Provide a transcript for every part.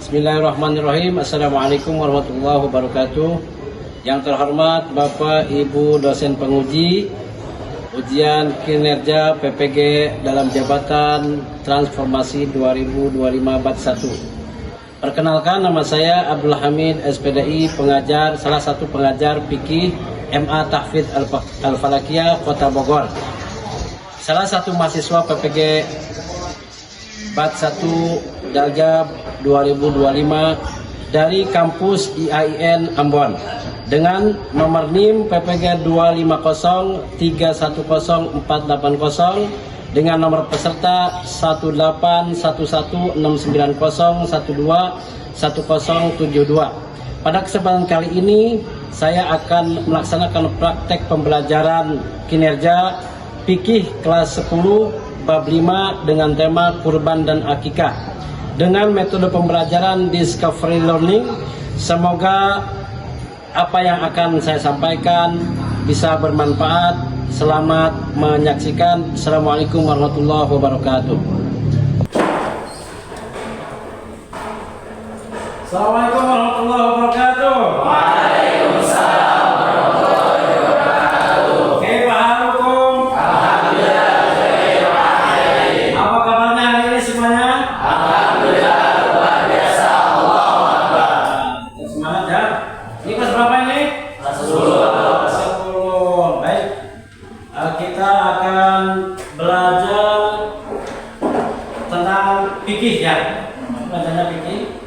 Bismillahirrahmanirrahim. Assalamualaikum warahmatullahi wabarakatuh. Yang terhormat Bapak Ibu dosen penguji ujian kinerja PPG dalam jabatan transformasi 2025 bat 1. Perkenalkan, nama saya Abdul Hamid SPDI, salah satu pengajar fikih MA Tahfidz Al-Falakiyah Kota Bogor. Salah satu mahasiswa PPG bat 1 Daljab 2025 dari kampus IAIN Ambon dengan nomor NIM PPG 250310480 dengan nomor peserta 1819690121072. Pada kesempatan kali ini saya akan melaksanakan praktek pembelajaran kinerja fikih kelas 10 bab 5 dengan tema kurban dan akikah dengan metode pembelajaran discovery learning. Semoga apa yang akan saya sampaikan bisa bermanfaat. Selamat menyaksikan. Assalamualaikum warahmatullahi wabarakatuh. Assalamualaikum warahmatullahi wabarakatuh. Waalaikumsalam warahmatullahi wabarakatuh. Oke, Pak Harukum. Alhamdulillah, apa kabarnya hari ini semuanya? alhamdulillah luar biasa. Allahu Akbar. Semangat ya. Ini kelas berapa ini? Kelas 10. Kelas 10. Baik. Kita akan belajar tentang fikih ya. Belajarnya fikih.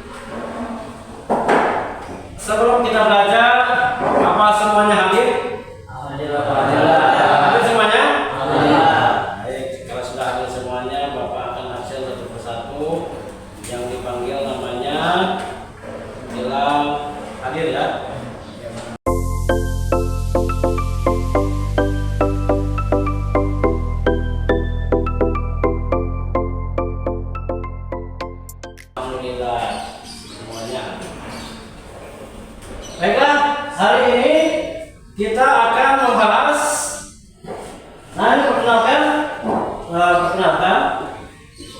Sebelum kita belajar, apa semuanya hadir? Alhamdulillah. Hadir semuanya? Alhamdulillah. Baik, kalau sudah hadir semuanya, Bapak akan absen satu persatu. Yang dipanggil namanya bilang hadir ya. Alhamdulillah semuanya. Baiklah, hari ini kita akan membahas. Nah, ini perkenalkan,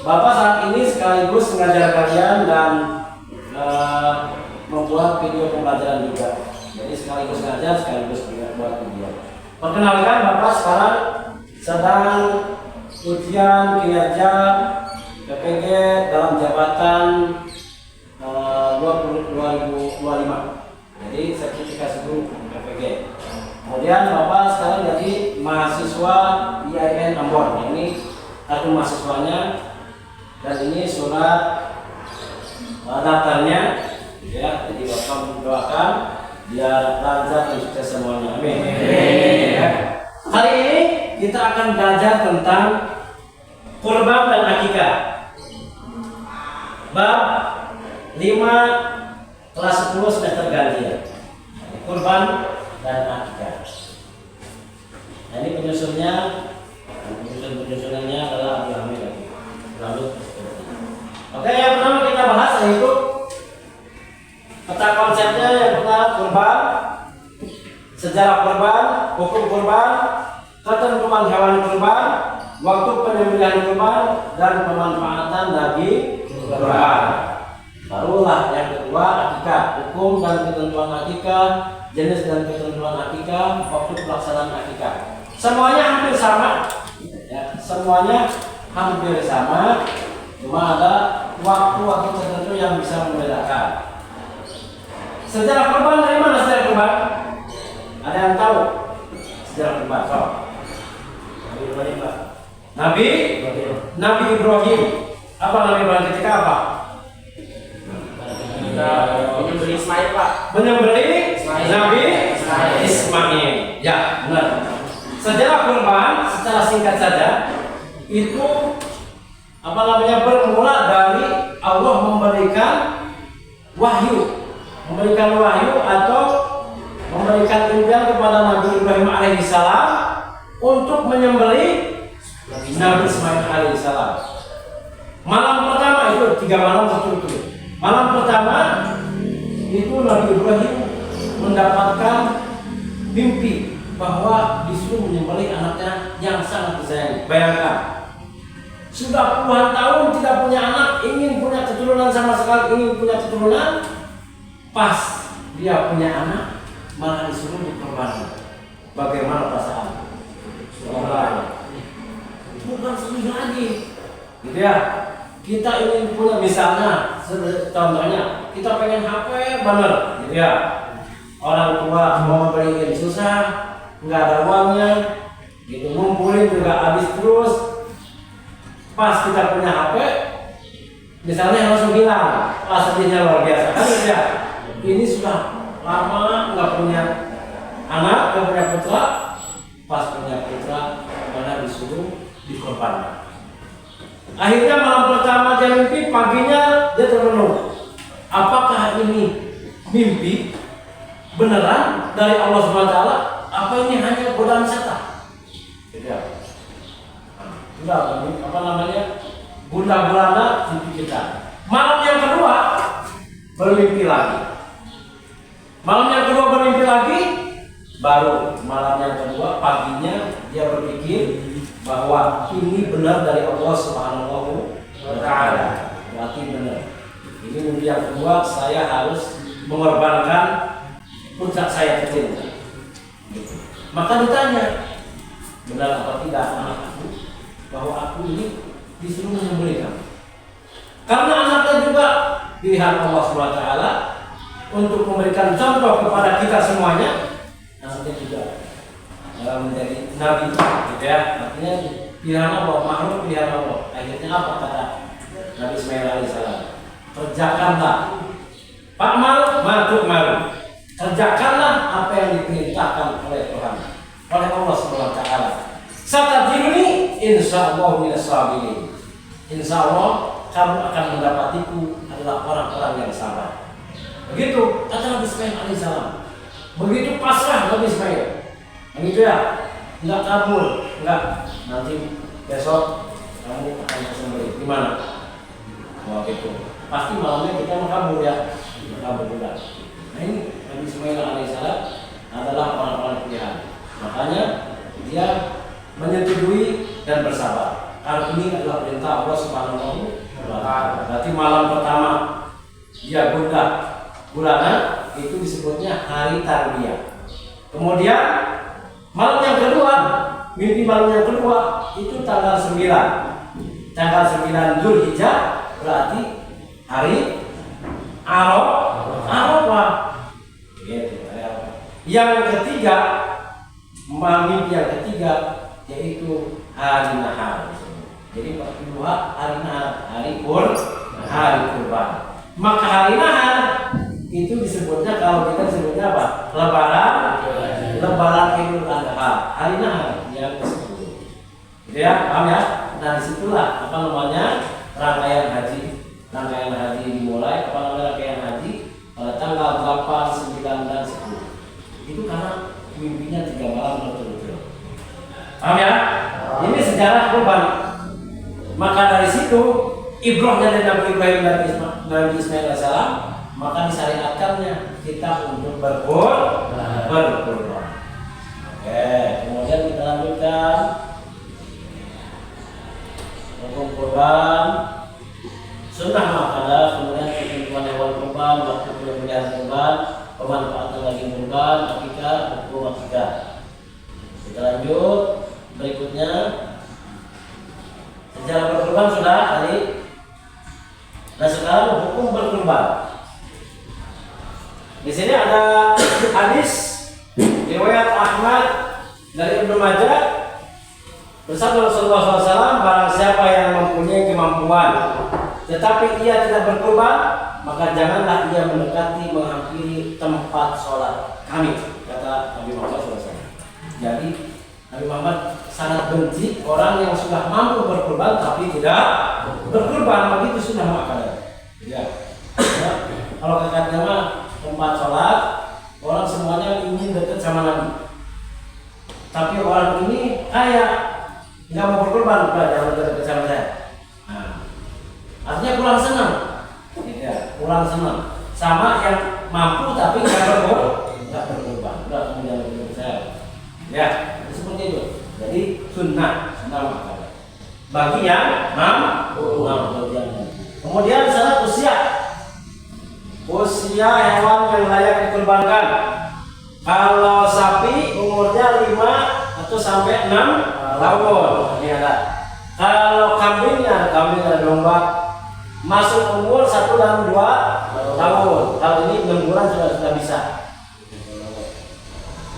Bapak saat ini sekaligus mengajar kalian dan membuat video pembelajaran juga. Jadi sekaligus ngajar, sekaligus buat video. Perkenalkan, Bapak sekarang sedang ujian kinerja PPG dalam jabatan 2025. Jadi sertifikasi guru PPG. Kemudian Bapak sekarang jadi mahasiswa IAIN Ambon. Ini kartu mahasiswanya dan ini surat daftarnya. Ya, jadi Bapak mendoakan biar lancar dan sukses semuanya. Amin. Ya. Hari ini kita akan belajar tentang kurban dan akikah. Bab 5 kelas 10 semester ganjil. Kurban dan akikah. Nah, ini penyusunnya, penyusunannya adalah Abdul Hamid lagi. Lalu, oke, yang pertama kita bahas yaitu peta konsepnya. Yang pertama kurban, sejarah kurban, hukum kurban, ketentuan hewan kurban, waktu penyembelihan kurban, dan pemanfaatan daging kurban. Barulah yang kedua akikah, hukum dan ketentuan akikah, jenis dan ketentuan akikah, waktu pelaksanaan akikah. Semuanya hampir sama, ya, semuanya hampir sama, cuma ada waktu-waktu tertentu yang bisa membedakan. Sejarah kurban, dari mana sejarah kurban? Ada yang tahu sejarah kurban? Nabi Ibrahim. Apa Nabi Ibrahim ketika apa? Menyembelih Ismail, Pak. Menyembelih Ismail. Nabi Ismail. Ismail. Ya, benar. Sejarah kurban secara singkat saja itu bermula dari Allah memberikan wahyu atau memberikan impian kepada Nabi Ibrahim alaihissalam untuk menyembelih Nabi Ismail alaihissalam. Malam pertama itu 3 malam berturut-turut. Malam pertama itu Nabi Ibrahim mendapatkan mimpi bahwa disuruh menyembelih anaknya yang sangat disayangi. Bayangkan, sudah puluhan tahun tidak punya anak, ingin punya keturunan sama sekali, ingin punya keturunan, pas dia punya anak malah disuruh dikorbankan. Bagaimana perasaan? Bukan sedih lagi, gitu ya. Kita ingin punya, misalnya, contohnya, kita pengen HP bener, gitu ya. Orang tua mau beliin susah, nggak ada uangnya, gitu, ngumpulin juga habis terus. Pas kita punya HP, misalnya langsung hilang, sedihnya luar biasa, kan gitu ya. Ini sudah lama nggak punya anak, nggak punya putra, pas punya putra malah disuruh dikorbankan. Akhirnya malam pertama dia mimpi, paginya dia termenung. Apakah ini mimpi beneran dari Allah SWT? Apa ini hanya godaan setan? Ya. Sudah, apa namanya? Bunda gulana dipikirkan. Malam yang kedua bermimpi lagi. Malam yang kedua bermimpi lagi, baru malam yang kedua paginya dia berpikir bahwa ini benar dari Allah Subhanahu wa Ta'ala. Berarti benar. Ini mimpi yang kedua, saya harus mengorbankan puncak saya kecil. Maka ditanya, benar apa tidak anak aku bahwa aku ini disuruh menyembelihkan? Karena anaknya juga pilihan Allah Subhanahu wa Ta'ala untuk memberikan contoh kepada kita semuanya. Anaknya juga menjadi nabi, gitu ya. Artinya pilihan Allah, makhluk pilihan Allah. Akhirnya apa kata Nabi Ismail alaihissalam? Kerjakanlah, Pak Mal, Matuk Maru. Kerjakanlah apa yang diperintahkan oleh Tuhan, oleh Allah Subhanahu wa Ta'ala. Satajiduni insyaallah minas sabirin. Insyaallah kamu akan mendapatiku adalah orang-orang yang sabar. Begitu kata Nabi Ismail alaihissalam. Begitu pasrah Nabi Ismail. Begitu ya, nggak kabur, nggak nanti besok kamu akan sembelih di mana? Wah gitu. Pasti malamnya kita mau kabur ya, kabur juga. Nah ini Nabi Ismail alaihissalam adalah orang-orang pilihan. Makanya dia menyetujui dan bersabar. Karena ini adalah perintah Allah Subhanahu wa Ta'ala. Berarti malam pertama dia bulanan itu disebutnya hari tarbiyah. Kemudian malam yang kedua, mimpi malam yang kedua itu tanggal 9. Tanggal 9 Dzulhijjah berarti hari Arafah. Gitu, yang ketiga, mimpi yang ketiga yaitu hari nahar. Jadi kedua hari nahar, hari kurban. Maka hari nahar itu disebutnya, kalau kita sebutnya apa? Lebaran Idul Adha, hari nahar yang ke-10. Gitu ya, paham ya? Nah disitulah apa namanya rangkaian haji dimulai. Apa namanya rangkaian haji pada tanggal 8, 9 dan 10. Itu karena mimpinya 3 malam berturut-turut. Paham ya? Ini sejarah kurban. Maka dari situ ibrahnya dari Nabi Ibrahim dan Nabi Ismail alaihissalam, maka disyariatkannya kita untuk berkurban. Oke, kemudian kita lanjutkan hukum kurban. Sunnah makalah, kemudian ketentuan hewan kurban, waktu penyembelihan kurban, pemanfaatan daging kurban, akikah, hukum akikah. Kita lanjut berikutnya. Sejarah berkurban sudah tadi. Nah sekarang hukum berkurban. Di sini ada hadis riwayat Ahmad dari Ibnu Majah, bersabda Rasulullah SAW, barang siapa yang mempunyai kemampuan tetapi ia tidak berkurban, maka janganlah ia mendekati menghampiri tempat sholat kami, kata Nabi Muhammad SAW. Jadi Nabi Muhammad sangat benci orang yang sudah mampu berkurban tapi tidak berkurban. Begitu sudah makanya. Ya. Kalau kakaknya mah tempat sholat, orang semuanya ingin dekat sama Nabi. Tapi orang ini kaya, nggak mau berkorban, udah jangan dekat sama saya. Nah, artinya kurang senang, ya, kurang senang. Sama yang mampu tapi nggak berkorban, udah kemudian dekat saya. Ya, seperti itu. Jadi sunnah makanya. bagi yang kemudian syarat usia. Usia hewan yang layak dikurbankan. Kalau sapi umurnya 5 atau sampai 6 tahun. Ini ada. Kalau kambing ada domba masuk umur 1 dan 2 tahun. Kalau ini 6 bulan sudah bisa.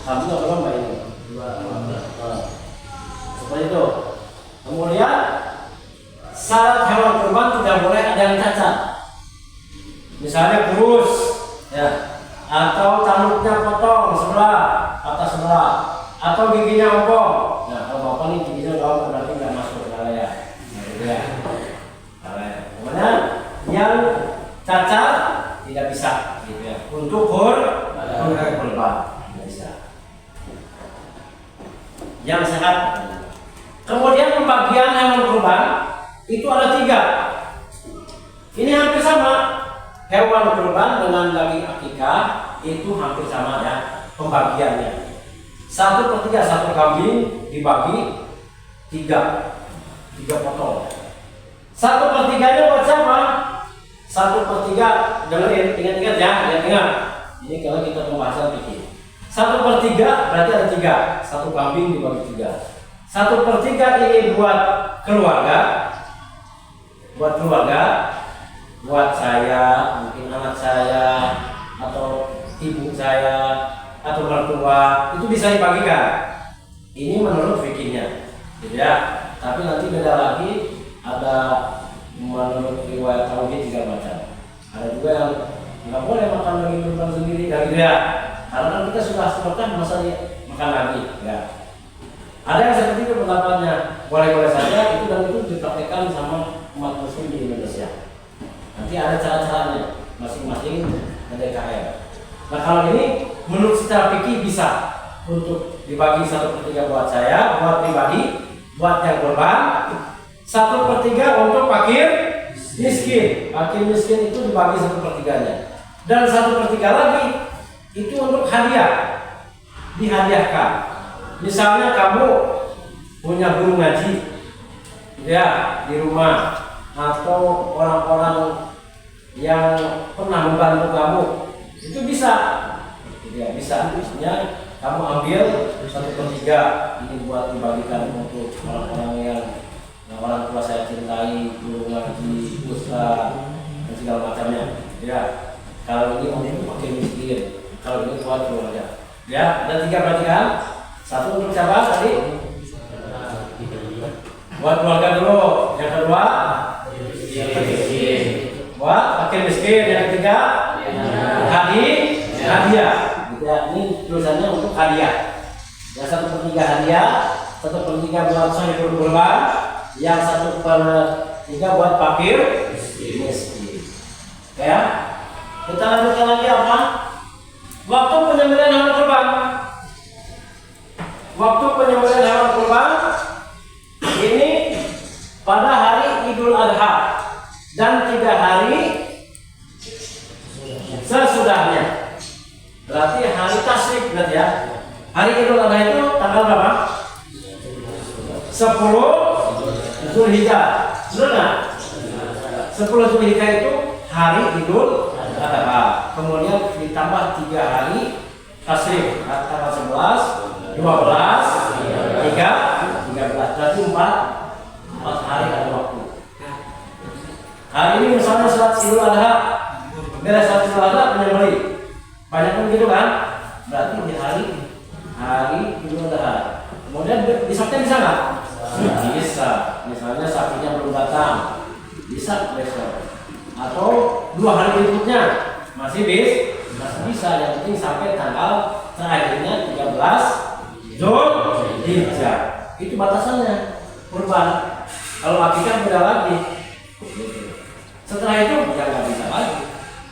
Kambing atau domba ini? Seperti itu. Kemudian syarat hewan kurban tidak boleh ada yang cacat. Misalnya kurus, ya, atau tanduknya potong sebelah atas sebelah, atau giginya ompong. Nah, kalau ompong ini giginya ompong berarti nggak masuk ke ya. Ya. Kemudian yang cacat tidak bisa, gitu ya. Untuk kurban tidak bisa. Yang sehat. Kemudian pembagian hewan kurban itu ada 3. Ini hampir sama. Hewan kurban dengan daging akikah itu hampir sama ya pembagiannya. 1/3 satu kambing dibagi 3 potong. 1/3-nya buat siapa? 1/3 dengerin, ingat-ingat ya, ingat. Ini kalau kita pembahasan fikih. 1/3 berarti ada 3. Satu kambing dibagi 3. 1/3 ini buat keluarga, buat saya, mungkin anak saya, atau ibu saya, atau mertua, itu bisa dibagikan. Ini menurut fikihnya, gitu ya. Tapi nanti beda lagi, ada menurut riwayat tauhid 3 macam. Ada juga yang nggak boleh makan daging kurban sendiri, gitu ya. Karena kan kita sudah sepakat masa makan lagi, ya. Ada yang seperti itu pendapatnya, boleh-boleh saja itu dan itu dipraktekkan sama umat muslim di Indonesia. Nanti ada cara-caranya masing-masing DKM. Nah kalau ini menurut secara fikih bisa untuk dibagi 1/3 buat saya, buat pribadi, buat yang kurban, 1/3 untuk fakir miskin. Fakir miskin itu dibagi 1/3-nya, dan 1/3 lagi itu untuk hadiah, dihadiahkan. Misalnya kamu punya guru ngaji, ya, di rumah, atau orang-orang yang pernah membantu kamu, itu bisa, ya bisa. Misalnya kamu ambil 1/3 ini buat dibagikan untuk orang-orang yang orang tua saya cintai, guru ngaji, ustaz, dan segala macamnya. Ya, kalau ini untuk fakir miskin, kalau ini buat keluarga. Ya, ada 3 berarti kan? 1 untuk siapa tadi? Buat keluarga dulu. Yang kedua buat fakir miskin. Yang ketiga hadiah. Gitu ya. Ini tulisannya untuk hadiah. Yang 1/3 hadiah, 1/3 buat sahibul kurban, yang 1/3 buat fakir miskin. Ya. Kita lanjutkan lagi apa? Waktu penyembelihan hewan kurban. Waktu penyembelihan hewan kurban ini pada hari Idul Adha dan 3 hari sesudahnya. Berarti hari tasyrik berarti ya. Hari Idul Adha itu tanggal berapa? 10 Zulhijjah. Benar? 10 Zulhijjah itu hari Idul Adha. Kemudian ditambah 3 hari tasyrik, tanggal 11, 12, 13, berarti 4 hari ada waktu. Hari ini misalnya sholat Idul Adha, beres sholat Idul Adha penyembelih, banyak pun gitu kan? Berarti di hari Idul Adha. Kemudian besoknya bisa nggak? Bisa. Misalnya sapinya belum datang, bisa besok. Atau 2 hari berikutnya masih bisa. Yang penting sampai tanggal terakhirnya 13 Zulhijjah. Itu batasannya kurban. Kalau akikah beda lagi. Setelah itu ya nggak bisa lagi.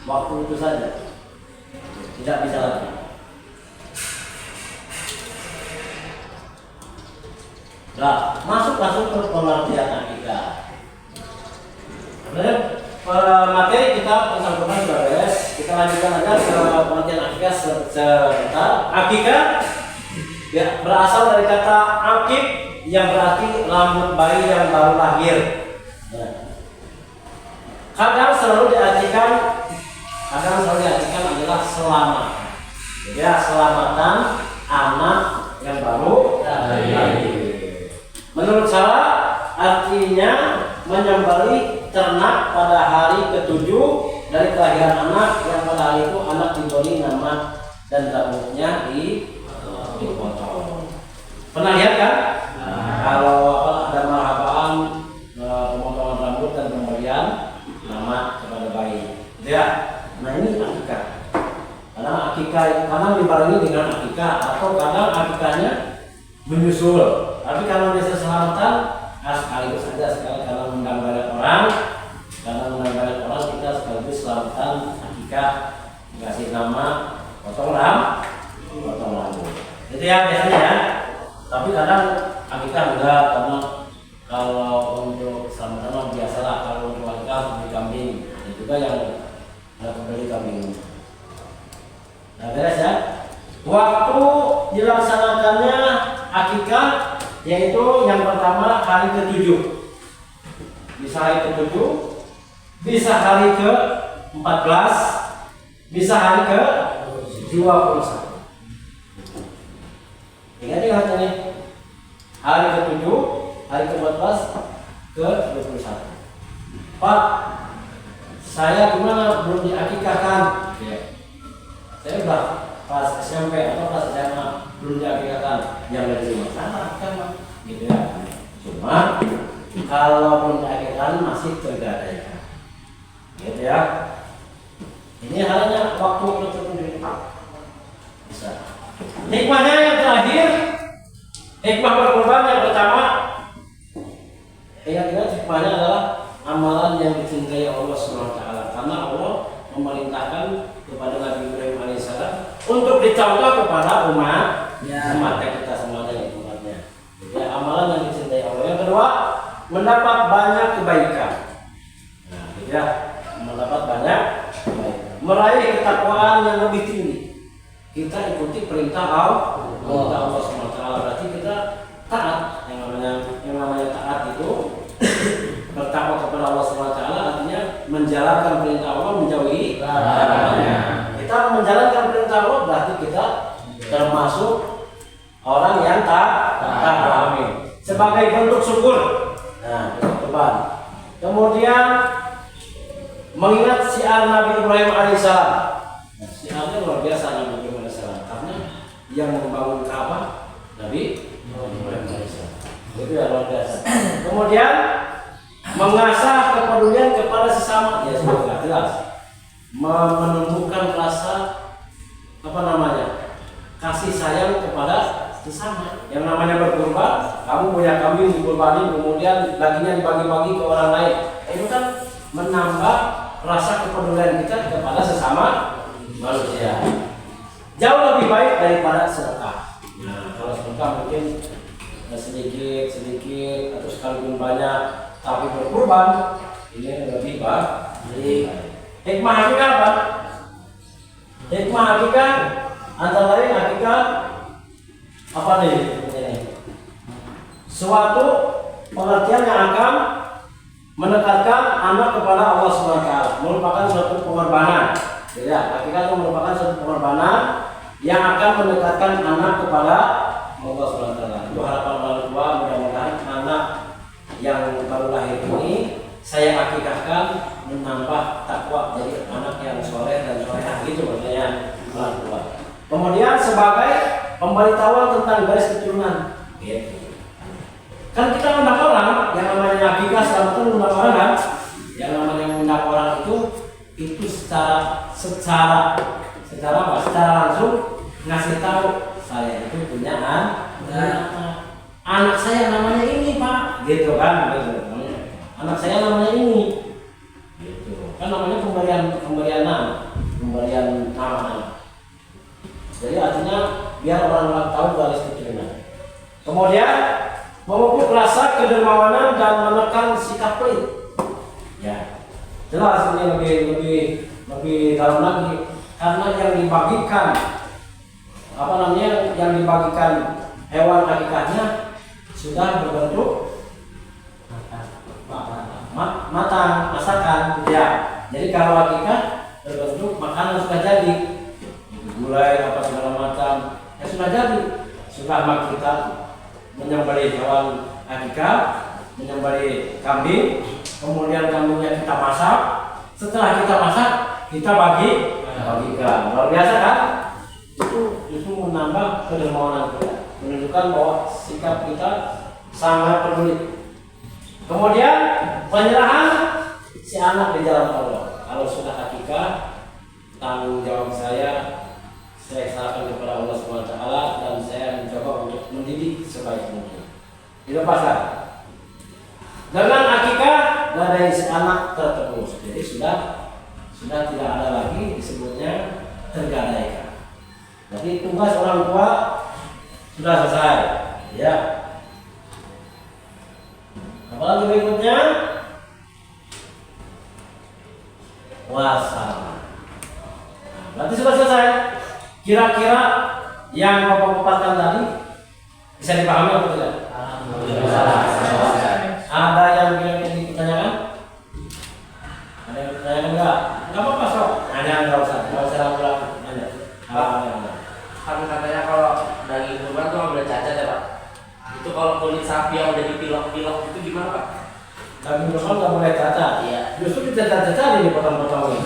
Waktu itu saja. Tidak bisa lagi. Nah, masuk ke pengertian akikah. Materi kita tentang kurban sudah beres. Kita lanjutkan aja ke pengertian akikah sebentar. Akikah ya berasal dari kata akik yang berarti rambut bayi yang baru lahir. Ya. Kadang selalu diartikan adalah selamat. Ya, selamatan anak yang baru lahir. Menurut saya artinya menyembelih ternak pada hari ke-7 dari kelahiran anak, yang pada hari itu anak diberi nama dan rambutnya dipotong. Pernah lihat kan? Kalau ada marhaban pemotongan rambut dan pemberian nama kepada bayi. Ya. Nah ini akikah. Kadang dibarengi dengan akikah, atau kadang akikahnya menyusul. Tapi kalau dia selamatan, sekaligus saja kalau mengundang banyak orang, kita sekaligus selamatan akikah, dikasih nama, potong rambut. Itu ya biasanya ya. Tapi kadang akikah enggak, karena kalau untuk selamatan biasalah, kalau untuk akikah beli kambing, itu juga yang beli kambing. Nah, beres ya. Waktu dilaksanakannya akikah yaitu yang pertama hari ke-7. Bisa hari ke-7, bisa hari ke-14, bisa hari ke-21. Ingat ini. Hari ke-7, hari ke-14, ke-21. Pak, saya gimana belum diakikahkan? Saya udah pas SMP atau pas SMA belum diakikahkan, yang dari masalah kan, gitu ya. Cuma kalau belum diakikahkan masih tergadaikan, gitu ya. Ini halnya waktu tertentu bisa. Hikmahnya yang terakhir, hikmah berkorban yang pertama, ingat hikmahnya adalah amalan yang dicintai Allah SWT, karena Allah memerintahkan kepada Nabi Ibrahim alaihissalam untuk dicontoh kepada umatnya kita semuanya, umatnya. Ya, amalan yang dicintai Allah. Yang kedua, mendapat banyak kebaikan. Nah, ya, mendapat banyak kebaikan. Meraih ketakwaan yang lebih tinggi. Kita ikuti perintah Allah SWT, berarti kita taat. Yang namanya taat itu bertakwa kepada Allah SWT, artinya menjalankan perintah Allah, menjauhi larangannya. Kita menjalankan perintah Allah berarti kita termasuk orang yang taat. Sebagai bentuk syukur. Nah, teman. Kemudian mengingat syiar Nabi Ibrahim alaihissalam. Nah, syiarnya luar biasa Nabi Ibrahim alaihissalam, karena yang membangun Ka'bah Nabi Ibrahim alaihissalam. Itu ya luar biasa. Kemudian mengasah kepedulian kepada sesama, ya sudah jelas. Menumbuhkan rasa kasih sayang kepada sesama. Yang namanya berkurban, kamu punya kambing dikurbani, kemudian dagingnya dibagi-bagi ke orang lain. Itu kan menambah rasa kepedulian kita kepada sesama manusia. Jauh lebih baik daripada sedekah. Nah, kalau sedekah mungkin sedikit atau sekalipun banyak, tapi berkurban ini lebih baik. Hikmah hakikah apa? Hikmah hakikah antara lain hakikah apa nih? Suatu pengertian yang akan mendekatkan anak kepada Allah SWT, merupakan suatu pengorbanan. Ya, hakikat itu merupakan suatu pengorbanan yang akan mendekatkan anak kepada Allah SWT. Itu harapan orang tua, mudah-mudahan anak yang baru lahir ini saya akikahkan menambah takwa, jadi anak yang soleh dan solehah, gitu maksudnya orang tua. Kemudian sebagai pemberitahuan tentang garis keturunan, gitu. Kan kita mengundang orang, yang namanya akikah selama itu mengundang orang kan, yang namanya mengundang orang itu secara langsung ngasih tahu saya itu punya anak saya namanya ini Pak, gitu kan, gitu. Anak saya namanya ini, gitu. Kan namanya pemberian nama anak. Jadi artinya biar orang-orang tahu garis keturunan. Kemudian memupuk rasa kedermawanan dan menekan sikap pelit. Ya, jelas ini lebih dalam lagi, karena yang dibagikan yang dibagikan hewan akikahnya sudah berbentuk matang, masakan ya. Jadi kalau akikah berbentuk makanan sudah jadi, gulai apa segala macam ya sudah jadi. Sudah kita menyembelih hewan akikah, menyembelih kambing, kemudian kambingnya kita masak. Setelah kita masak, kita bagikan. Luar biasa kan? Itu justru menambah kedermawanan kita, menunjukkan bahwa sikap kita sangat peduli. Kemudian penyerahan si anak di jalan Allah. Kalau sudah akikah, tanggung jawab saya serahkan kepada Allah SWT dan saya mencoba untuk mendidik sebaik mungkin. Dilepaskan. Dengan akikah dari si anak tertebus. Jadi sudah tidak ada lagi disebutnya tergadaikan. Jadi tugas orang tua sudah selesai. Ya. Apalagi berikutnya puasa. Berarti sudah selesai. Kira-kira yang Bapak paparkan tadi bisa dipahami atau tidak? Ada yang kira-kira dipertanyakan? Ada yang dipertanyakan enggak? Enggak apa-apa, Sob. Enggak usah ulang. Kan katanya kalau daging kurban tuh nggak boleh cacat ya Pak. Itu kalau kulit sapi yang udah dipilok-pilok itu gimana Pak? Daging kurban nggak boleh cacat. Iya. Justru dicacat-cacat ini potong-potong ini.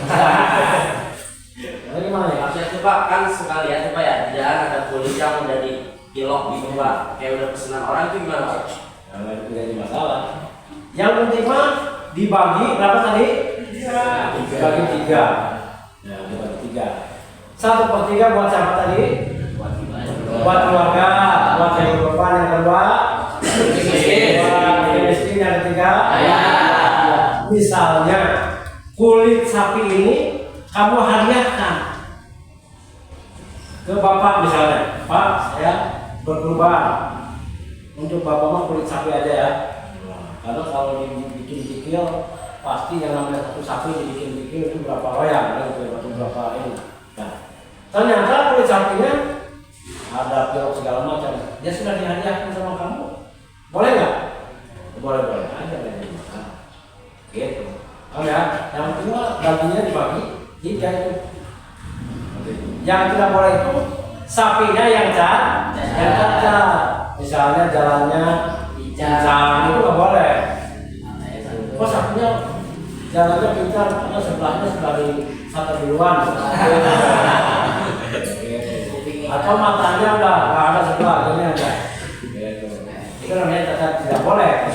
Jadi gimana ya? Maksudnya tuh Pak, kan suka lihat tuh Pak ya, di jalan ada kulit yang udah dipilok gitu Pak, kayak udah pesanan orang itu gimana Pak? Nah, itu jadi masalah. Yang penting mah dibagi berapa tadi? Dibagi 3. Nah, dibagi 3. 1/3 buat siapa tadi? Buat keluarga, buat yang korban, yang kedua miskin, yang ketiga misalnya kulit sapi ini kamu hadiahkan ke bapak misalnya, Pak saya berkorban untuk bapak mah kulit sapi aja ya. Karena kalau dibikin kikil pasti yang namanya satu sapi dibikin kikil itu berapa loyang, berapa ini. Nah, ternyata kulit sapinya ada pilok segala macam, dia sudah dihadiahkan sama kamu, boleh nggak? Boleh aja dari makan, gitu. Oh ya, yang kedua baginya dibagi 3 itu. Yang tidak boleh itu sapinya yang cacat, misalnya jalannya pincang itu nggak boleh. Oh sapinya jalannya pincang karena sebelahnya sudah disatu duluan. Atau matanya udah nggak ada sebelah ini aja. Itu namanya cacat, tidak boleh.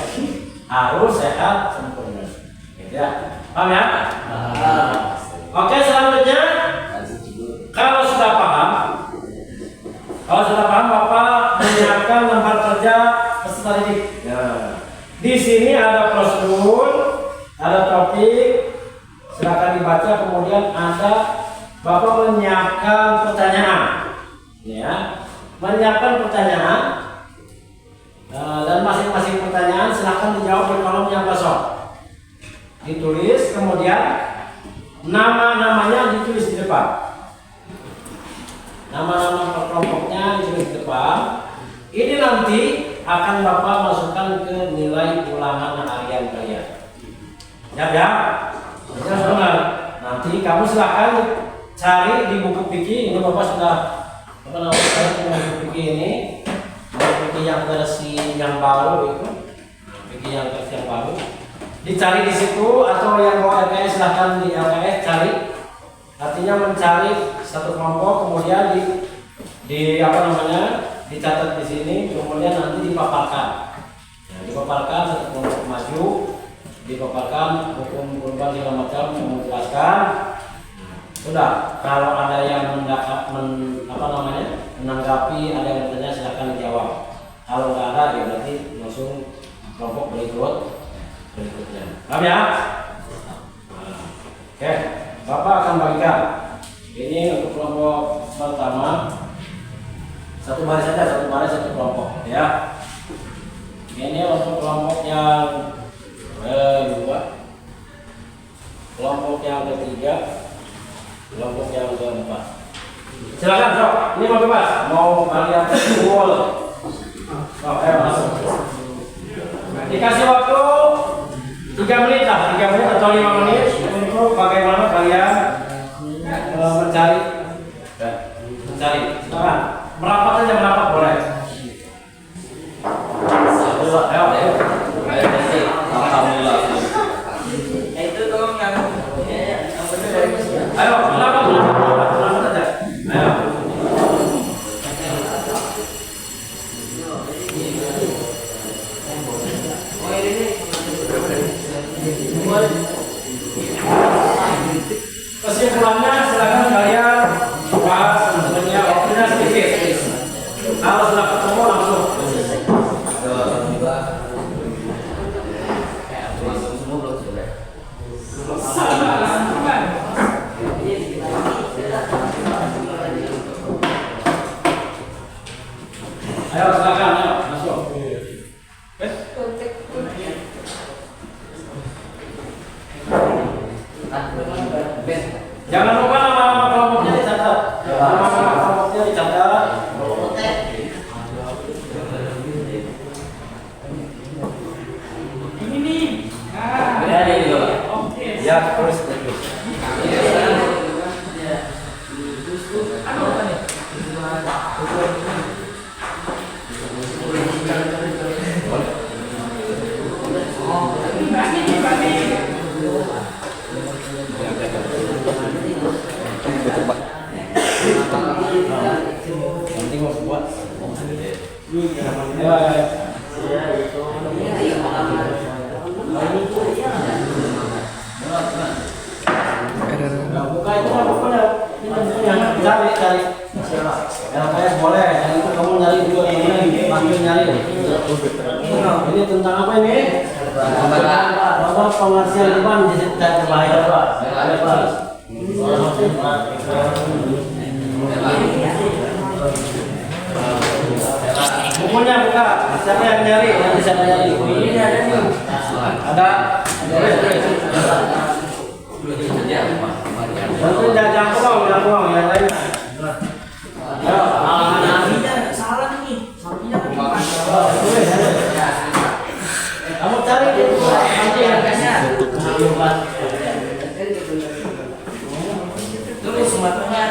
Harus sehat sempurna. Gitu ya. Paham ya? Oke, selanjutnya kalau sudah paham Bapak menyiapkan lembar kerja peserta didik. Nah, di sini ada prosedur, ada topik, silakan dibaca. Kemudian ada Bapak menyiapkan pertanyaan. Ya, menyiapkan pertanyaan dan masing-masing pertanyaan silahkan dijawab di kolom yang kosong. Ditulis, kemudian nama-namanya ditulis di depan. Nama-nama kelompoknya ditulis di depan. Ini nanti akan Bapak masukkan ke nilai ulangan harian kalian. Ya, benar. Nanti kamu silahkan cari di buku fikih. Ini Bapak sudah buku fikih ini, buku fikih yang versi yang baru itu, fikih yang versi yang baru. Dicari di situ atau yang mau LKS silahkan di LKS cari. Artinya mencari satu kelompok, kemudian dicatat di sini, kemudian nanti dipaparkan. Nah, dipaparkan satu kelompok maju, dipaparkan hukum kurban segala macam, menjelaskan. Sudah, kalau ada yang menanggapi, ada yang bertanya silahkan dijawab. Kalau nggak ada ya berarti langsung kelompok berikutnya. Paham ya? Oke, Bapak akan bagikan. Ini untuk kelompok pertama. Satu baris saja, satu baris satu kelompok ya. Ini untuk kelompok yang kedua, kelompok yang ketiga, kelompok yang keempat. Silakan, Sob. Ini mau bebas. Mau kalian kumpul. Oh, masuk. Dikasih waktu 3 menit lah, 3 menit atau 5 menit untuk bagaimana kalian mencari. Sekarang merapat aja, merapat boleh. Ayo. Alhamdulillah. Itu tolong yang Ayo, merapat aja. Ayo. Kesimpulannya silakan kalian bahas sebenarnya waktunya sedikit. Kalau sudah ketemu langsung. Ayo silakan, ayo masuk. Jangan lupa nama-nama kelompoknya dicatat. Nama-nama kelompoknya dicatat. ini nih. Ya, terus. Nanti mau buat. Buka itu pokoknya cari. LPS boleh, yang itu kamu nyari juga ini, panggil nyari. Ini tentang apa ini? Bapak pengertian depan jadi berbahaya Pak. Bukunya buka, siapa yang nyari? Nanti siapa nyari? Ini ada nih. Ada. Nanti jangan buang, yang lain. Ayo, Salah nih. Sapinya kamu cari di nanti harganya. terus matanya.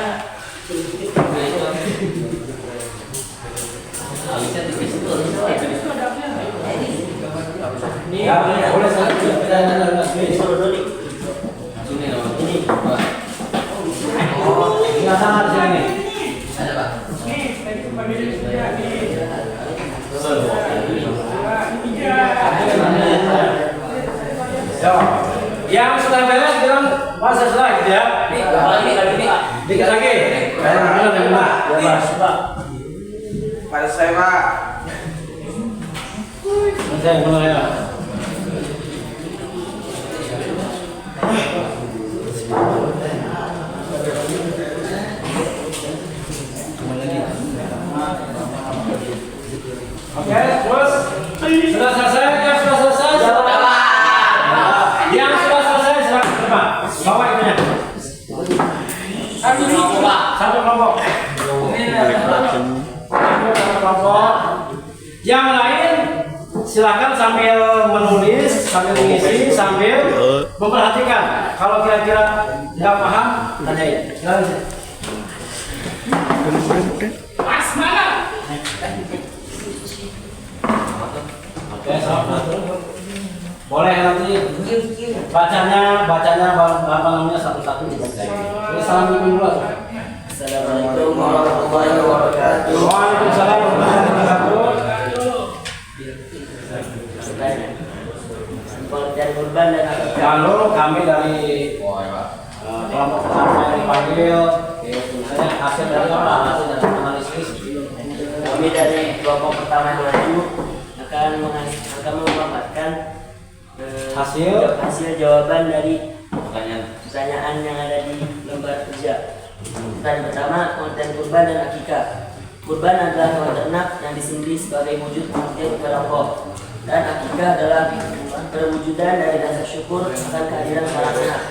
Ya, boleh satu pertanyaan dari ini. Enggak sangat sini. Ada Pak. Yang sudah beres bilang Pak selesai gitu ya. Dikit lagi. Pada saya Pak. Saya mulai ya. Oke, terus sudah selesai, yang sudah selesai, yang sudah selesai silakan ke depan. Bawa itunya. Satu kelompok. Satu kelompok. Yang lain silakan sambil menulis, sambil mengisi, sambil memperhatikan. Kalau kira-kira nggak paham, tanyain. Silakan. Pas mana? Oke, boleh nanti bacanya apa namanya satu-satu dibaca. Ini salam dulu. Assalamualaikum warahmatullahi wabarakatuh. Waalaikumsalam warahmatullahi wabarakatuh. Dari kurban dan Lalu kami dari kelompok pertama yang dipanggil, misalnya hasil dari apa? Hasil dari analisis. kami dari kelompok pertama maju akan memaparkan hasil jawaban dari pertanyaan yang ada di lembar kerja. Pertanyaan pertama, konten kurban dan akikah. Kurban adalah hewan ternak yang disembelih sebagai wujud pengabdian kepada Allah, dan akikah adalah perwujudan dari rasa syukur akan kehadiran para anak.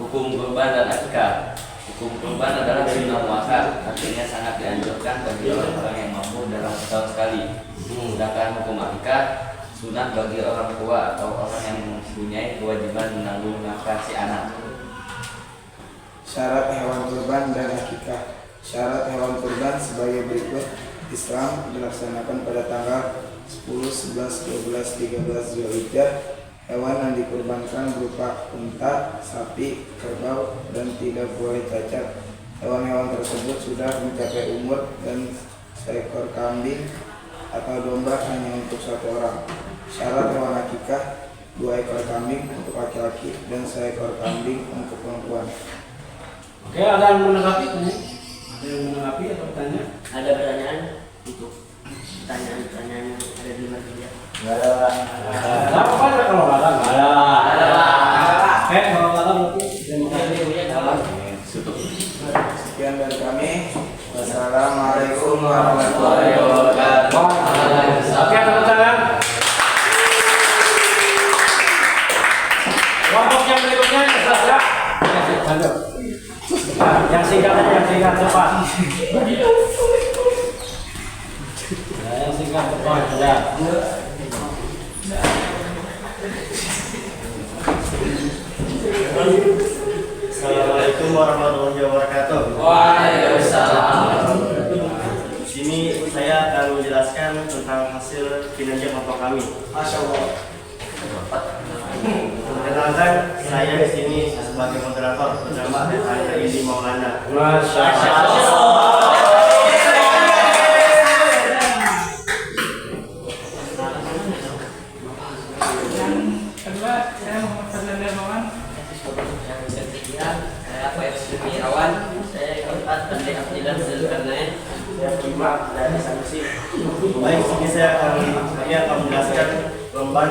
Hukum kurban dan akikah. Hukum kurban adalah sunnah muakkad, artinya sangat dianjurkan bagi orang-orang yang mampu dalam setahun sekali. Sedangkan hukum akikah sunat bagi orang tua atau orang yang mempunyai kewajiban menanggung nafkah si anak. Syarat hewan kurban dan akikah. Syarat hewan kurban sebagai berikut. Islam dilaksanakan pada tanggal 10, 11, 12, 13 Zulhijjah. Hewan yang dikurbankan berupa unta, sapi, kerbau, dan tidak boleh cacat. Hewan-hewan tersebut sudah mencapai umur dan seekor kambing atau domba hanya untuk satu orang. Syarat hewan akikah, 2 ekor kambing untuk laki-laki dan seekor kambing untuk perempuan. Oke, ada yang menanggapi ini? Ada yang menanggapi atau bertanya? Ada pertanyaan untuk pertanyaan-pertanyaan yang ada di media? Nggak ada. Nggak apa-apa kalau nggak ada. Nggak ada. Oke, kalau nggak ada berarti terima kasih. Sekian dari kami. Wassalamualaikum warahmatullahi wabarakatuh. Oke, tepuk tangan. Kelompok yang berikutnya silakan. Lanjut. Yang singkat aja, yang singkat cepat. Yang singkat cepat ya. Assalamualaikum warahmatullahi wabarakatuh. Waalaikumsalam. Di sini saya akan menjelaskan tentang hasil kinerja kelompok kami. Masya Allah. Perkenalkan, saya di sini sebagai moderator bernama Edi Maulana. Masya Allah. Kedua, saya Muhammad Fadlan Darmawan. Yang ketiga, saya Faisal Irawan. Yang keempat, Andi Abdillah Zulkarnain. Yang kelima dari Sanusi. Baik, sini saya akan menjelaskan lembar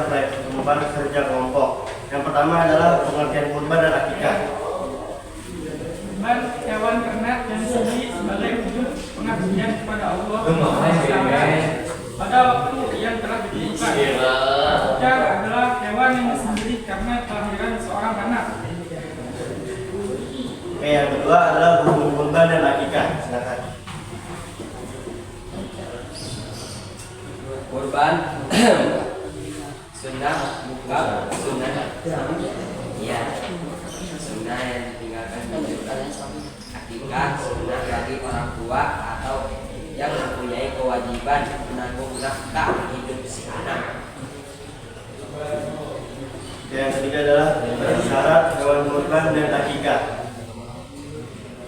kerja kelompok. Yang pertama adalah pengertian kurban dan akikah. Kurban hewan ternak yang disembelih sebagai wujud pengabdian kepada Allah pada waktu yang telah ditentukan. Akikah adalah hewan yang disembelih karena kelahiran seorang anak. Oke, yang kedua adalah hukum kurban dan akikah. Silakan. Kurban sunnah bukan sunnah ya sunnah yang ditinggalkan menunjukkan akikah sunnah bagi orang tua atau yang mempunyai kewajiban menanggung nafkah hidup si anak. Yang ketiga adalah syarat hewan kurban dan akikah.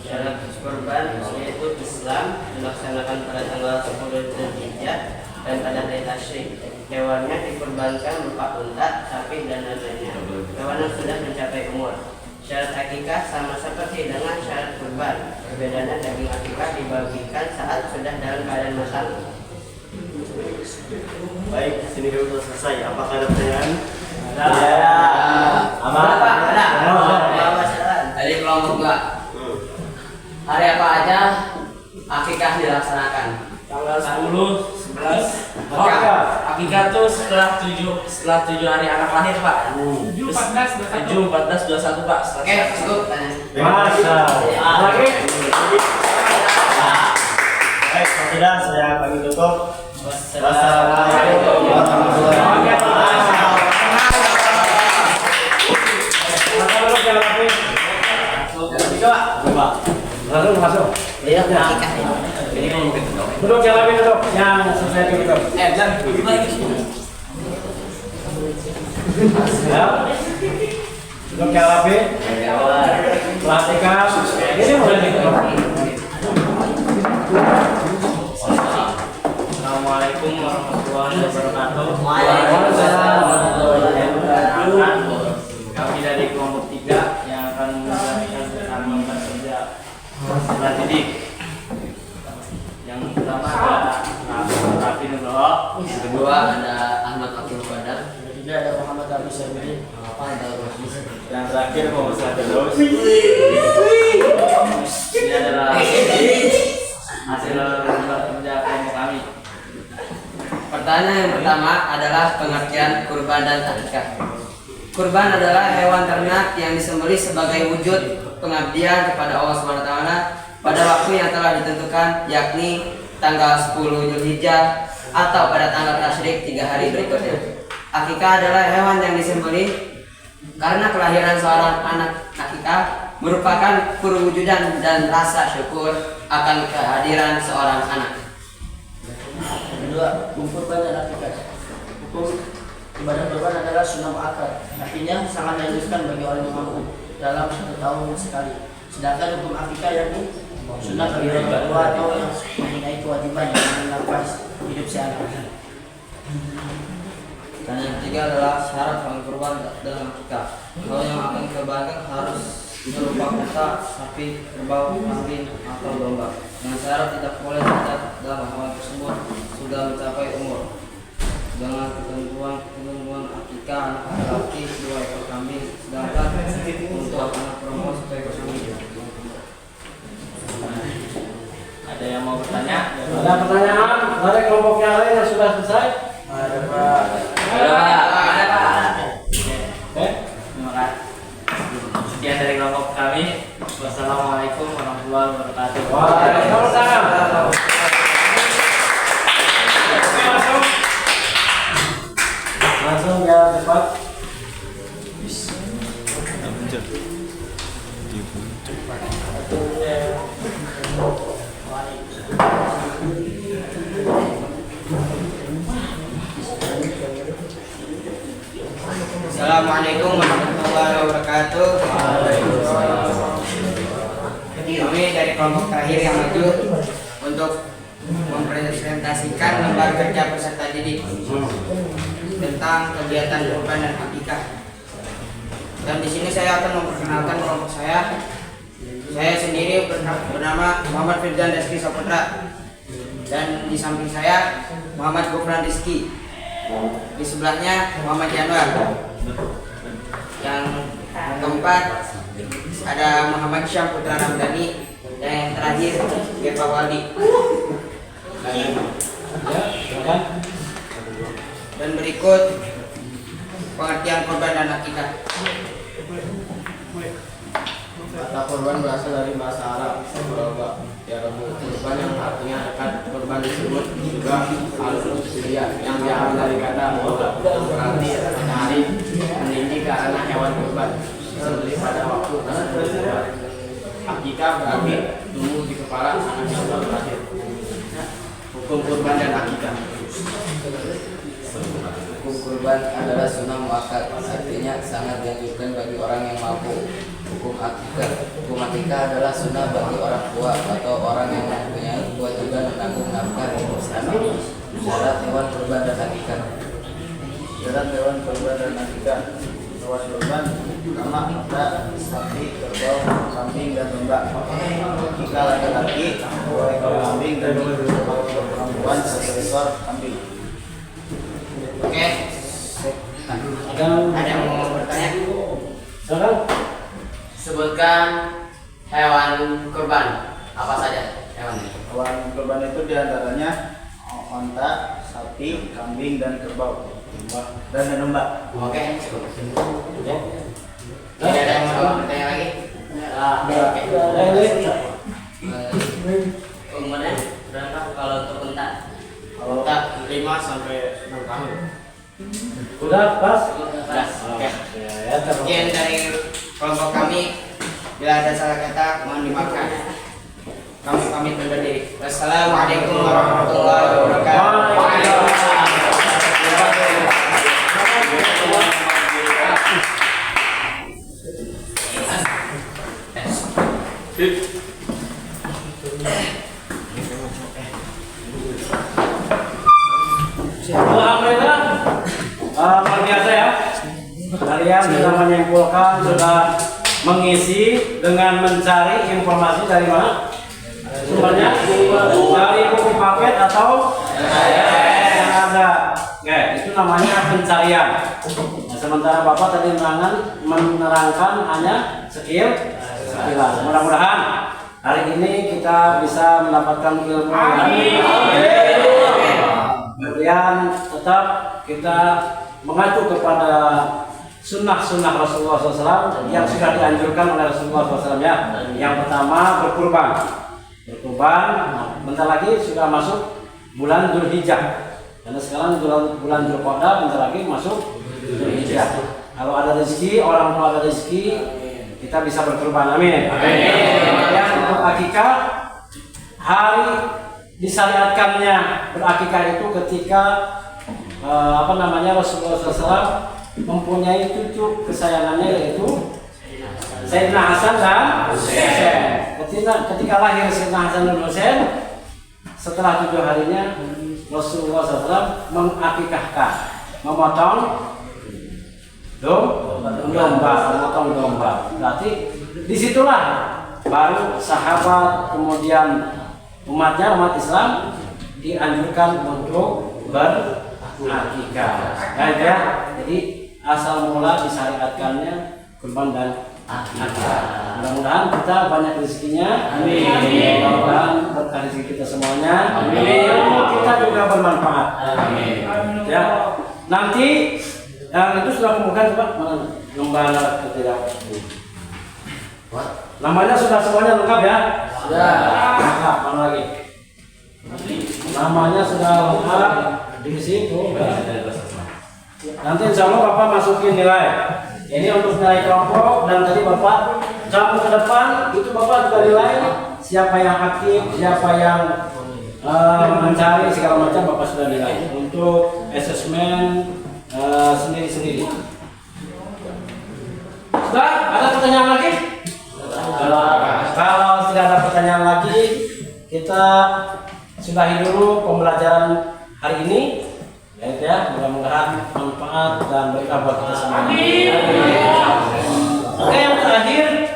Syarat kurban yaitu Islam dilaksanakan pada tanggal 10 Zulhijjah dan pada hari tasyrik. Hewannya dikurbankan berupa unta, sapi, dan lain-lainnya. Hewan yang sudah mencapai umur. Syarat akikah sama seperti dengan syarat kurban. Perbedaannya daging akikah dibagikan saat sudah dalam keadaan matang. Baik, sini dulu sudah selesai. Apakah ada pertanyaan? Ada. Aman. Ada. Ada. Dari kelompok gua hari apa aja akikah dilaksanakan? Tanggal 10, 11. Akikah tuh setelah 7 hari anak lahir, Pak. 7, 14, 21. 7, 14, 21, Pak. Oke, cukup. Masya Allah. Lagi. Baik, kalau tidak saya kami tutup. Wassalamualaikum warahmatullahi wabarakatuh. Langsung masuk. Iya, akikah ini. Duduk yang lebih duduk. Yang selesai duduk. Ya. Duduk yang lebih. Perhatikan. Ini mulai duduk. Assalamualaikum warahmatullahi wabarakatuh. Waalaikumsalam warahmatullahi wabarakatuh. Kami dari kelompok 3 yang akan menjelaskan tentang lembar kerja setelah didik. Yang pertama ada Raffi Nugroho. Yang kedua ada Ahmad Abdul Qadar. Yang ketiga ada Muhammad Abdul Syabiri. Yang terakhir Muhammad Sadar. Ini adalah hasil lembar kerja kelompok kami. Pertanyaan yang pertama adalah pengertian kurban dan akikah. Kurban adalah hewan ternak yang disembelih sebagai wujud pengabdian kepada Allah SWT pada waktu yang telah ditentukan, yakni tanggal 10 Zulhijjah atau pada tanggal tasyrik 3 hari berikutnya. Akikah adalah hewan yang disembelih karena kelahiran seorang anak. Akikah merupakan perwujudan dan rasa syukur akan kehadiran seorang anak. Kedua, hukum kurban dan akikah. Hukum ibadah kurban adalah sunnah muakkad, artinya sangat dianjurkan bagi orang yang mampu dalam 1 tahun sekali. Sedangkan hukum akikah yakni sunnah bagi orang tua atau yang mempunyai kewajiban yang melakukan hidup si anak. Dan yang ketiga adalah syarat hewan kurban dalam akikah. Kalau yang akan dikurbankan harus berupa unta, sapi, kerbau, kambing atau domba. Dengan syarat tidak boleh cacat dalam hewan tersebut sudah mencapai umur. Dengan ketentuan akikah anak laki-laki 2 ekor kambing, sedangkan untuk anak perempuan 1 ekor kambing. Ada yang mau bertanya? Ada pertanyaan dari kelompok yang lain yang sudah selesai? Ada Pak. Terima kasih. Sekian dari kelompok kami. Wassalamualaikum warahmatullahi wabarakatuh. Waalaikumsalam. Langsung ya cepat. Assalamualaikum warahmatullahi wabarakatuh. Kami dari kelompok terakhir yang maju untuk mempresentasikan lembar kerja peserta didik tentang kegiatan kurban dan akikah. Dan di sini saya akan memperkenalkan kelompok saya. Saya sendiri bernama Muhammad Firdan Rizky Saputra, dan di samping saya Muhammad Gufran Rizky. Di sebelahnya Muhammad Januar. Yang keempat ada Muhammad Syam Putra Ramdhani, dan yang terakhir Eva Waldi. Dan berikut pengertian korban dan akikah. Kata korban berasal dari bahasa Arab kurban yang artinya dekat. Korban disebut juga al-Fidyah yang diambil dari kata yang berarti mencari, mendidik karena hewan kurban disembelih pada waktu tersebut. Akikah berarti tumbuh di kepala anak yang baru lahir. Hukum kurban dan akikah. Hukum kurban adalah sunnah muakkad, artinya sangat dianjurkan bagi orang yang mampu. Hukum akikah adalah sunnah bagi orang tua atau orang yang mempunyai kewajiban menanggung nafkah hidup anak. Syarat hewan kurban dan akikah. Syarat hewan kurban dan akikah. Hewan kurban pertama ada sapi, kerbau, kambing dan domba. Akikah laki-laki 2 ekor kambing dan perempuan 1 ekor kambing. Oke. Ada yang mau bertanya? Silakan. Sebutkan hewan kurban. Apa saja hewannya? Hewan kurban itu diantaranya onta, sapi, kambing dan kerbau, dan domba. Oke. Tidak ada yang mau bertanya lagi? Umurnya berapa kalau untuk unta? Onta 5 sampai 6 tahun. Udah pas? Oke. Ya, Sekian dari kelompok kami. Bila ada salah kata mohon dimaafkan. Kami pamit undur diri. Wassalamualaikum warahmatullahi wabarakatuh. Alhamdulillah, luar biasa ya. Kalian sudah menyimpulkan, sudah mengisi dengan mencari informasi dari mana? Sumbernya dari buku paket atau yang ada. Oke, itu namanya pencarian. Nah, sementara Bapak tadi menerangkan hanya sekilas. Mudah-mudahan hari ini kita bisa mendapatkan ilmu yang kemudian tetap kita mengacu kepada sunnah-sunnah Rasulullah SAW yang sudah dianjurkan oleh Rasulullah SAW ya. Yang pertama berkurban, berkurban. Nah, bentar lagi sudah masuk bulan Dzulhijjah. Karena sekarang bulan Dzulqa'dah, bentar lagi masuk Dzulhijjah. Kalau ada rezeki, orang tua ada rezeki, kita bisa berkurban. Amin. Yang untuk akikah, hari disyariatkannya berakikah itu ketika Rasulullah SAW mempunyai cucu kesayangannya yaitu Sayyidina Hasan dan Husain. Ketika lahir Sayyidina Hasan dan Husain, setelah 7 harinya Rasulullah SAW mengakikahkan, memotong domba. Berarti disitulah baru sahabat kemudian umat Islam dianjurkan untuk berakikah. Ya, jadi asal mula disyariatkannya kurban dan akikah. Mudah-mudahan kita banyak rezekinya. Amin. Mudah-mudahan berkah rezeki kita semuanya. Amin. Kita juga bermanfaat. Amin. Ya. Nanti yang itu sudah kemudian coba mana lembar ketidak. Namanya sudah semuanya lengkap ya? Sudah. Lengkap. Mana lagi? Namanya sudah lengkap di situ. Nanti insya Allah Bapak masukin nilai. Ini untuk nilai kelompok, dan tadi Bapak jam ke depan itu Bapak juga nilai siapa yang aktif, siapa yang mencari segala macam Bapak sudah nilai untuk asesmen sendiri-sendiri. Sudah ada pertanyaan lagi? Kalau tidak ada pertanyaan lagi, kita sudahi dulu pembelajaran hari ini. Ya, mudah-mudahan manfaat dan berkah buat kita semua. Oke, yang terakhir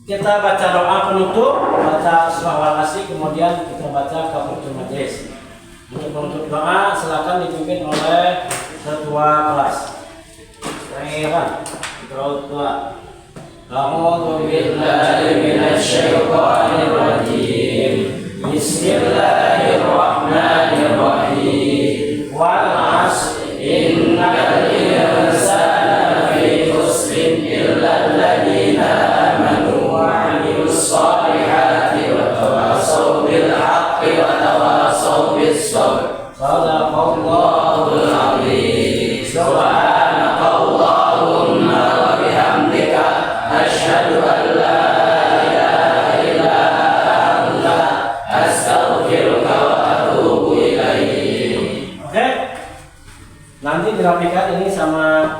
kita baca doa penutup, baca surah Al-Asy, kemudian kita baca kafaratul majelis. Untuk penutup doa silakan dipimpin oleh ketua kelas. Khairan. Ketua. A'udzu billahi minasy syaithanir rajim. Bismillahirrahmanirrahim. Wal 'asr innal insana lafi khusrin illa alladziina aamanu wa 'amilus shalihati wa tawassaw bil haqqi wa tawassaw bis sabr. Shadaqallahul 'azim. Subhanakallahumma wa bihamdika asyhadu an la ilaha illa anta astaghfiruka wa atubu ilaik. Nanti dirapikan ini sama